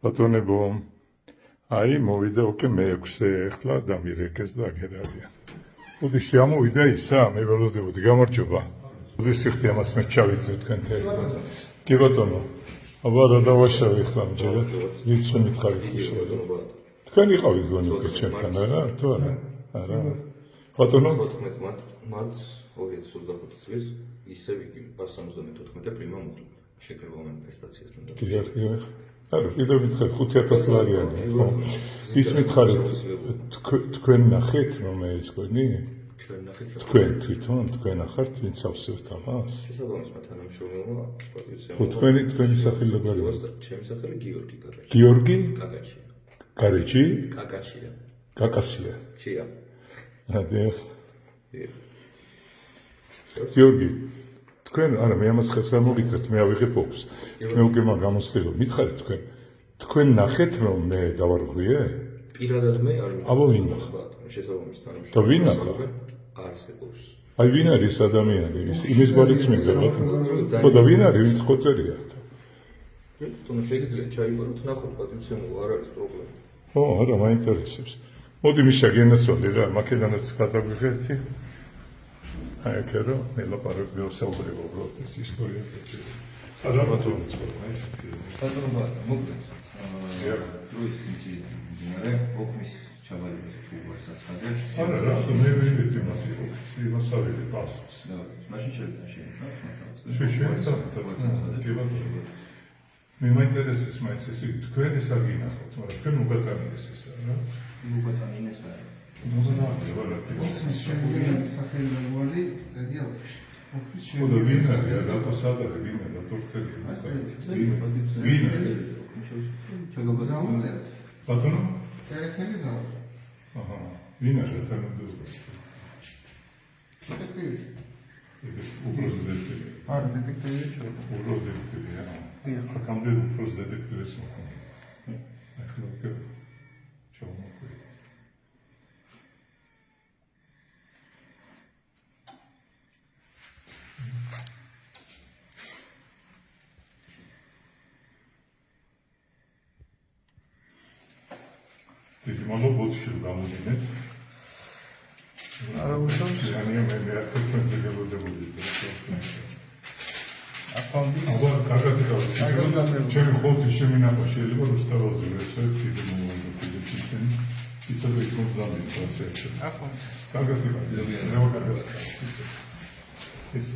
ბატონებო, აი მოვიდა უკვე მე-6-ე ახლა დამირეკეს და აქ არიან. უდიში ამოვიდა ისა, მე ველოდებოდი, გამარჯობა. უდიში ხთი ამას მე ჩავიწევ თქვენთან ერთად. კი ბატონო, აბა რა დავაშავე ახლა ამჯერად, ვის შემითხარით შეიძლება. თქვენ იყავით გონი უკვე ჩემთან, არა? თუ არა? არა. ბატონო 14 მარტს 2025 წლის ისევ იგი 174 პრიმა მოკლდა. შეკრება მანიფესტაციასთან და დიახ. არა, კიდევ მითხარ 5000 ლარიანი, ხო? ის მითხარით თქვენ ნახეთ რომ ეს გონი? ჩვენ ნახეთ თქვენ თვითონ თქვენ ახართ ვინც ავსებთ ამას? შესაბამისმა თანამშრომელმა თქვენი სახელი როგორია? ჩემი სახელი გიორგი კაკაჩია. გიორგი კაკაჩია. გარეჯი? კაკაჩია. კაკასია. ჩია. დიახ. გიორგი, თქვენ არა მე ამას ხეს არ მოგიწევთ, მე ავიღებ ოფს. მე უკვე მაგ გამოსწრებო. მითხარით თქვენ ნახეთ რომ მე დავარღვიე? პირადად მე არ აბა ვინ ნახა? შესაბამის თანამშრომელი. და ვინ ნახა? არსებობს. აი ვინ არის ადამიანი? იმის გვარიც მიგზავნოთ. ხო და ვინ არის? ვინც ხოწერია? თუნდაც შეგიძლიათ ჩაიბაროთ, ნახოთ პატივცემულო, არ არის პრობლემა. ხო, არა, მაინტერესებს. მოდი მიშა გენასვალი რა, მაკედონაც გადაგვიღეთი. აი აქ რა, მე ლაპარაკობ საუბრობ უბრალოდ ეს ისტორია. არა ბატონო, ბატონო, მოგდეთ. როის იცი მდინარე ოქმის ჩაბარებაზე თუ ვარსაცხადე. არა რა, მე ვიდით იმას იყო. იმას ავიდე პასტს. და მაშინ შევიდა შეიმსა. შეიძლება. მე მაინტერესებს მაინც ესე თქვენ ეს არ გინახავთ, მაგრამ თქვენ მოგატანიეს ეს რა? მოგატანიეს არა. მოგატანიეს არა. შემოგეცი სახელი მოგვარი წერია ოფში. ხო და ვინ არის? რატო სადარი ვინ არის? რატო ხდება? ბატონო? წერეთელი ზავა. აჰა. ვინ არის თანამდებობა? დეტექტივი. უბრალოდ დეტექტივი. არა, დეტექტივი ჩვენ. უბრალოდ დეტექტივი, აა. აქამდე უბრალოდ დეტექტივის მოხდა. ახლა უკვე ჩავმოყვე. დიდი მადლობა რომ გამოდინეთ. არა უშავს. მე აქეთქონზე გელოდებოდი. აფანდის. აბა კარგად იკავე. ჩემი ხოთი შემინახა შეიძლება რომ სტაროზე ვეცებ კიდე მომოვიდე ისინი. ისევ იქნებ ზამთრად ასე. აფანდის. კარგად იკავე. მე ვაკარგად. ეს